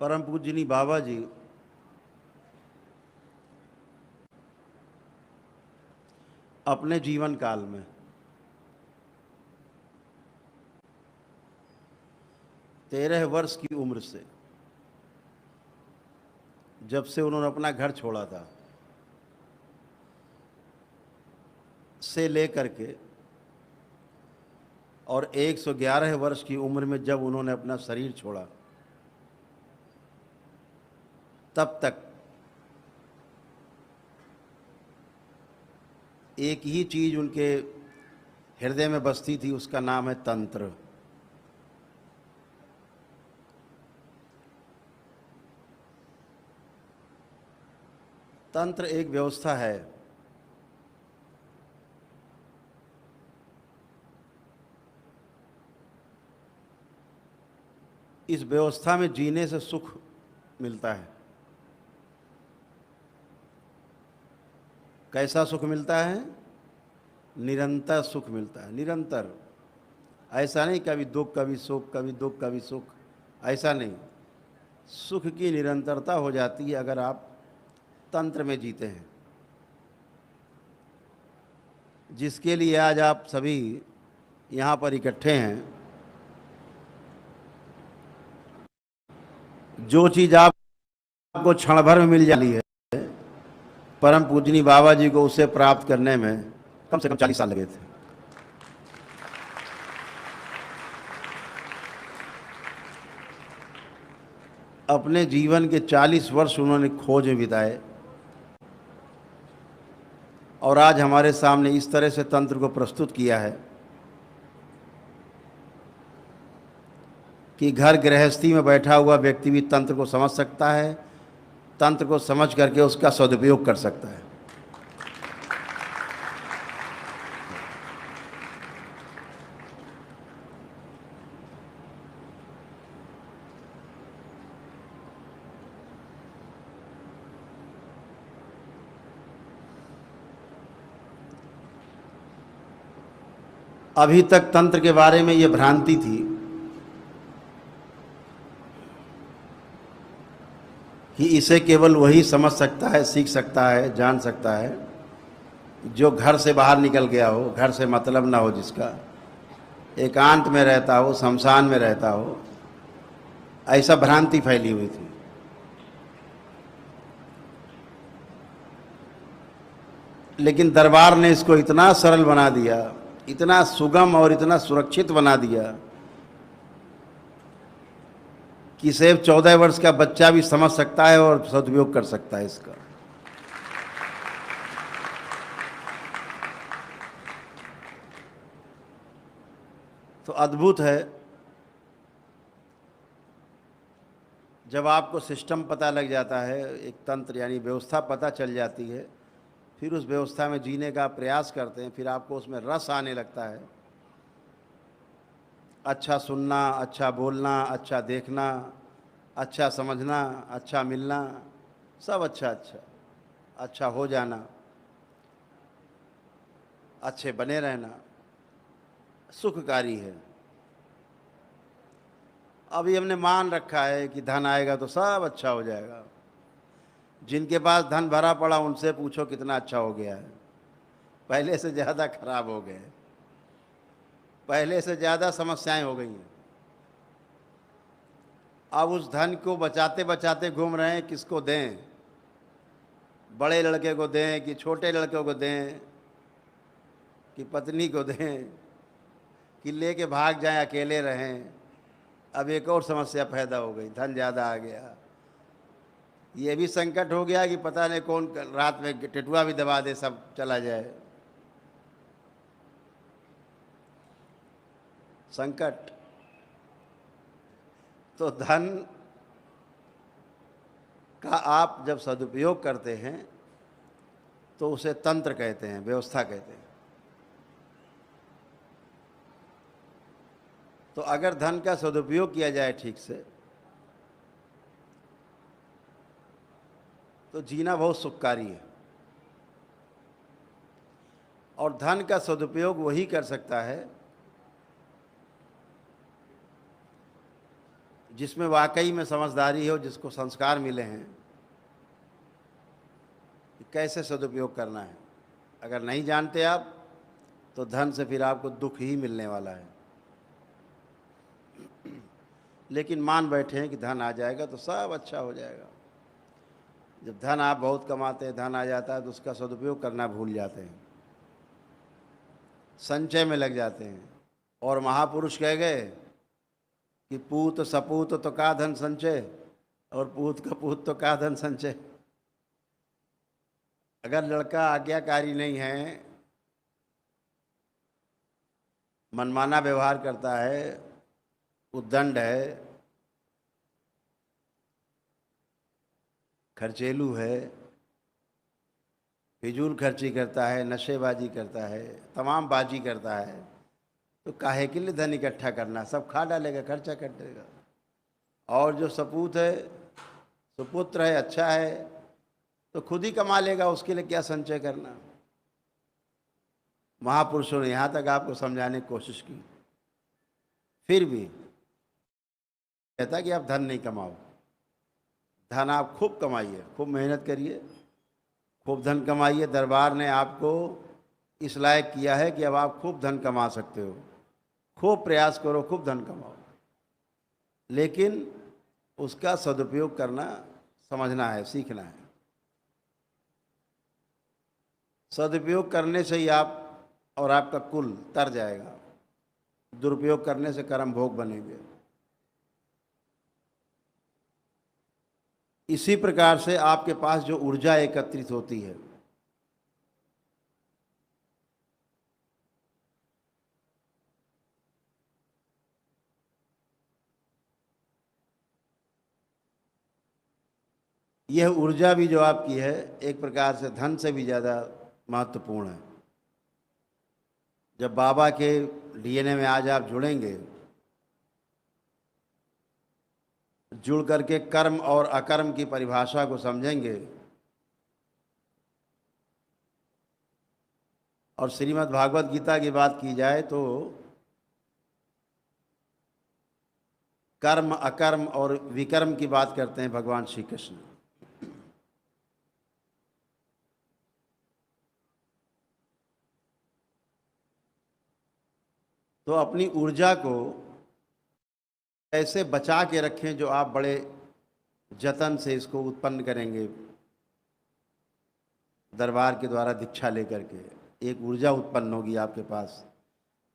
परम पूजनी बाबा जी अपने जीवन काल में 13 वर्ष की उम्र जब से उन्होंने अपना घर छोड़ा था से लेकर के और 111 वर्ष की उम्र में जब उन्होंने अपना शरीर छोड़ा तब तक एक ही चीज उनके हृदय में बसती थी, उसका नाम है तंत्र। तंत्र एक व्यवस्था है इस व्यवस्था में जीने से सुख मिलता है। कैसा सुख मिलता है? निरंतर सुख मिलता है, निरंतर। ऐसा नहीं कभी दुख कभी सुख, कभी दुख कभी सुख, ऐसा नहीं। सुख की निरंतरता हो जाती है अगर आप तंत्र में जीते हैं, जिसके लिए आज आप सभी यहाँ पर इकट्ठे हैं। जो चीज़ आपको क्षण भर में मिल जाती है, परम पूजनी बाबा जी को उसे प्राप्त करने में कम से कम 40 साल लगे थे। अपने जीवन के 40 वर्ष उन्होंने खोज में बिताए और आज हमारे सामने इस तरह से तंत्र को प्रस्तुत किया है कि घर गृहस्थी में बैठा हुआ व्यक्ति भी तंत्र को समझ सकता है, तंत्र को समझ करके उसका सदुपयोग कर सकता है। अभी तक तंत्र के बारे में ये भ्रांति थी कि इसे केवल वही समझ सकता है, सीख सकता है, जान सकता है जो घर से बाहर निकल गया हो, घर से मतलब ना हो, जिसका एकांत में रहता हो, शमशान में रहता हो। ऐसा भ्रांति फैली हुई थी। लेकिन दरबार ने इसको इतना सरल बना दिया, इतना सुगम और इतना सुरक्षित बना दिया कि सिर्फ 14 वर्ष का बच्चा भी समझ सकता है और सदुपयोग कर सकता है इसका। तो अद्भुत है जब आपको सिस्टम पता लग जाता है, एक तंत्र यानी व्यवस्था पता चल जाती है, फिर उस व्यवस्था में जीने का प्रयास करते हैं, फिर आपको उसमें रस आने लगता है। अच्छा सुनना, अच्छा बोलना, अच्छा देखना, अच्छा समझना, अच्छा मिलना, सब अच्छा अच्छा अच्छा हो जाना, अच्छे बने रहना सुखकारी है। अभी हमने मान रखा है कि धन आएगा तो सब अच्छा हो जाएगा। जिनके पास धन भरा पड़ा उनसे पूछो कितना अच्छा हो गया है, पहले से ज़्यादा खराब हो गए, पहले से ज़्यादा समस्याएं हो गई हैं। अब उस धन को बचाते बचाते घूम रहे हैं, किसको दें? बड़े लड़के को दें कि छोटे लड़के को दें कि पत्नी को दें कि लेके भाग जाएं, अकेले रहें? अब एक और समस्या पैदा हो गई, धन ज़्यादा आ गया। ये भी संकट हो गया कि पता नहीं कौन रात में टिटुआ भी दबा दे, सब चला जाए। संकट। तो धन का आप जब सदुपयोग करते हैं तो उसे तंत्र कहते हैं, व्यवस्था कहते हैं। तो अगर धन का सदुपयोग किया जाए ठीक से तो जीना बहुत सुखकारी है। और धन का सदुपयोग वही कर सकता है जिसमें वाकई में समझदारी हो, जिसको संस्कार मिले हैं कि कैसे सदुपयोग करना है। अगर नहीं जानते आप तो धन से फिर आपको दुख ही मिलने वाला है। लेकिन मान बैठे हैं कि धन आ जाएगा तो सब अच्छा हो जाएगा। जब धन आप बहुत कमाते हैं, धन आ जाता है तो उसका सदुपयोग करना भूल जाते हैं, संचय में लग जाते हैं। और महापुरुष कह गए कि पूत सपूत तो का धन संचय, और पूत कपूत तो का धन संचय। अगर लड़का आज्ञाकारी नहीं है, मनमाना व्यवहार करता है, उद्दंड है, खर्चेलू है, फिजूल खर्ची करता है, नशेबाजी करता है, तमाम बाजी करता है, तो काहे के लिए धन इकट्ठा करना, सब खा डालेगा, खर्चा कर देगा। और जो सपूत है, सुपुत्र है, अच्छा है, तो खुद ही कमा लेगा, उसके लिए क्या संचय करना। महापुरुषों ने यहाँ तक आपको समझाने की कोशिश की, फिर भी कहता कि आप धन नहीं कमाओ। धन आप खूब कमाइए, खूब मेहनत करिए, खूब धन कमाइए। दरबार ने आपको इस लायक किया है कि अब आप खूब धन कमा सकते हो। खूब प्रयास करो, खूब धन कमाओ, लेकिन उसका सदुपयोग करना समझना है, सीखना है। सदुपयोग करने से ही आप और आपका कुल तर जाएगा, दुरुपयोग करने से कर्म भोग बनेंगे। इसी प्रकार से आपके पास जो ऊर्जा एकत्रित होती है, यह ऊर्जा भी जो आपकी है एक प्रकार से धन से भी ज़्यादा महत्वपूर्ण है। जब बाबा के डीएनए में आज आप जुड़ेंगे, जुड़ करके कर्म और अकर्म की परिभाषा को समझेंगे और श्रीमद् भागवत गीता की बात की जाए तो कर्म, अकर्म और विकर्म की बात करते हैं भगवान श्री कृष्ण। तो अपनी ऊर्जा को ऐसे बचा के रखें जो आप बड़े जतन से इसको उत्पन्न करेंगे। दरबार के द्वारा दीक्षा लेकर के एक ऊर्जा उत्पन्न होगी आपके पास।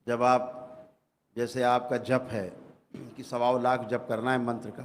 जब आप, जैसे आपका जप है कि 1.25 लाख जप करना है मंत्र का,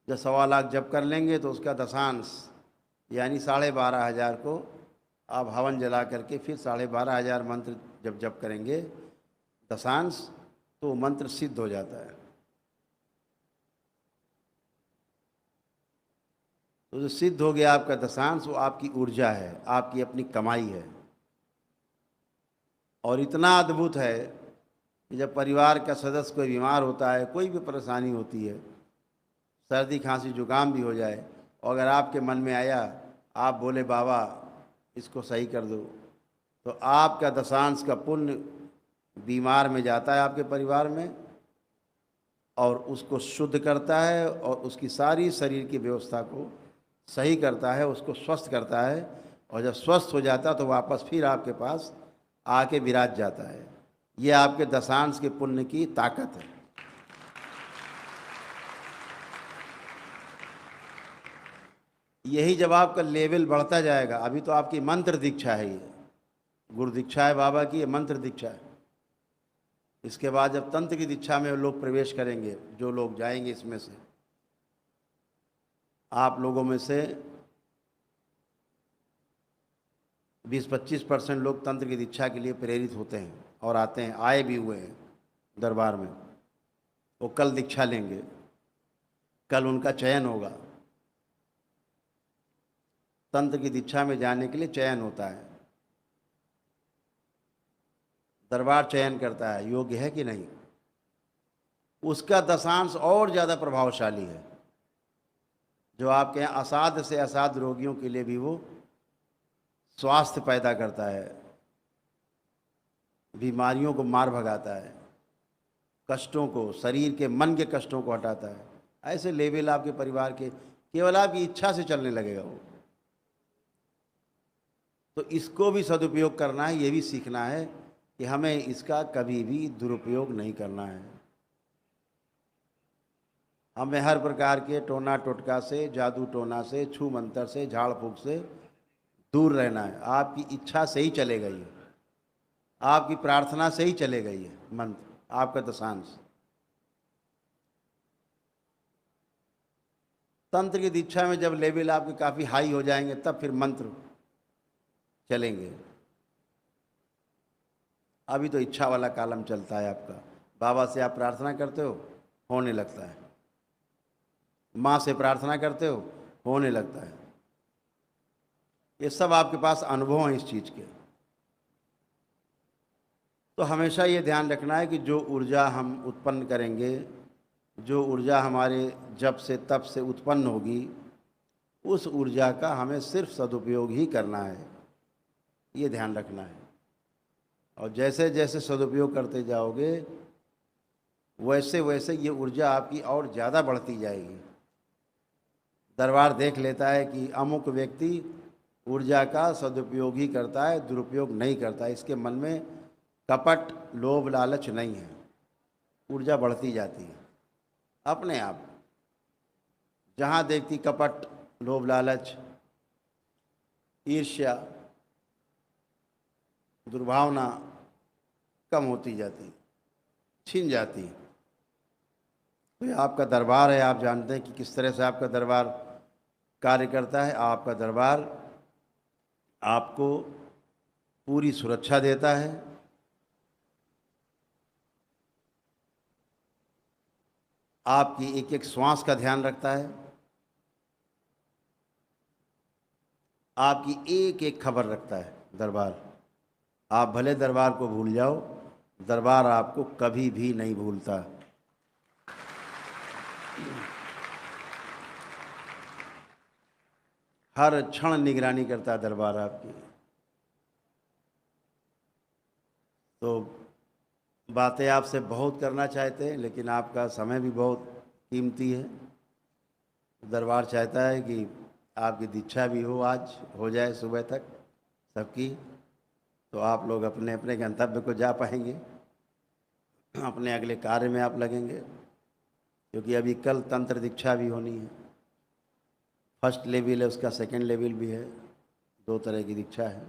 जब 1.25 लाख जप कर लेंगे तो उसका दशांश यानी 12,500 को आप हवन जला करके फिर 12,500 मंत्र जब जप करेंगे दशांश, तो मंत्र सिद्ध हो जाता है। तो जो सिद्ध हो गया आपका दशांश, वो आपकी ऊर्जा है, आपकी अपनी कमाई है। और इतना अद्भुत है कि जब परिवार का सदस्य कोई बीमार होता है, कोई भी परेशानी होती है, सर्दी खांसी जुकाम भी हो जाए, और अगर आपके मन में आया, आप बोले बाबा इसको सही कर दो, तो आपका दशांश का पुण्य बीमार में जाता है आपके परिवार में और उसको शुद्ध करता है और उसकी सारी शरीर की व्यवस्था को सही करता है, उसको स्वस्थ करता है। और जब स्वस्थ हो जाता है तो वापस फिर आपके पास आके विराज जाता है। ये आपके दशांश के पुण्य की ताकत है। यही जब आपका लेवल बढ़ता जाएगा, अभी तो आपकी मंत्र दीक्षा है, ये गुरु दीक्षा है बाबा की, ये मंत्र दीक्षा है। इसके बाद जब तंत्र की दीक्षा में लोग प्रवेश करेंगे, जो लोग जाएंगे, इसमें से आप लोगों में से 20-25% लोग तंत्र की दीक्षा के लिए प्रेरित होते हैं और आते हैं, आए भी हुए हैं दरबार में। वो कल दीक्षा लेंगे, कल उनका चयन होगा। तंत्र की दीक्षा में जाने के लिए चयन होता है, दरबार चयन करता है योग्य है कि नहीं। उसका दशांश और ज़्यादा प्रभावशाली है, जो आपके यहाँ असाध्य से असाध्य रोगियों के लिए भी वो स्वास्थ्य पैदा करता है, बीमारियों को मार भगाता है, कष्टों को, शरीर के मन के कष्टों को हटाता है। ऐसे लेवल आपके परिवार के, केवल आपकी इच्छा से चलने लगेगा वो। तो इसको भी सदुपयोग करना है, ये भी सीखना है कि हमें इसका कभी भी दुरुपयोग नहीं करना है। हमें हर प्रकार के टोना टोटका से, जादू टोना से, छू मंतर से, झाड़ फूक से दूर रहना है। आपकी इच्छा से ही चलेगा ये, आपकी प्रार्थना से ही चलेगा ये मंत्र, आपका दशांश। तंत्र की दीक्षा में जब लेवल आपके काफ़ी हाई हो जाएंगे तब फिर मंत्र चलेंगे। अभी तो इच्छा वाला कालम चलता है आपका। बाबा से आप प्रार्थना करते हो, होने लगता है। माँ से प्रार्थना करते हो, होने लगता है। ये सब आपके पास अनुभव हैं इस चीज़ के। तो हमेशा ये ध्यान रखना है कि जो ऊर्जा हम उत्पन्न करेंगे, जो ऊर्जा हमारे जप से तप से उत्पन्न होगी, उस ऊर्जा का हमें सिर्फ सदुपयोग ही करना है, ये ध्यान रखना है। और जैसे जैसे सदुपयोग करते जाओगे वैसे वैसे ये ऊर्जा आपकी और ज़्यादा बढ़ती जाएगी। दरबार देख लेता है कि अमुक व्यक्ति ऊर्जा का सदुपयोग ही करता है, दुरुपयोग नहीं करता। इसके मन में कपट, लोभ, लालच नहीं है। ऊर्जा बढ़ती जाती है अपने आप। जहाँ देखती कपट, लोभ, लालच, ईर्ष्या, दुर्भावना कम होती जाती, छिन जाती। तो ये आपका दरबार है, आप जानते हैं कि किस तरह से आपका दरबार कार्य करता है। आपका दरबार आपको पूरी सुरक्षा देता है, आपकी एक एक श्वास का ध्यान रखता है, आपकी एक एक खबर रखता है दरबार। आप भले दरबार को भूल जाओ, दरबार आपको कभी भी नहीं भूलता। हर क्षण निगरानी करता है दरबार आपकी। तो बातें आपसे बहुत करना चाहते हैं, लेकिन आपका समय भी बहुत कीमती है। दरबार चाहता है कि आपकी दीक्षा भी हो, आज हो जाए सुबह तक सबकी, तो आप लोग अपने अपने गंतव्य को जा पाएंगे, अपने अगले कार्य में आप लगेंगे। क्योंकि अभी कल तंत्र दीक्षा भी होनी है। फर्स्ट लेवल है, उसका सेकंड लेवल भी है, 2 तरह की दीक्षा है।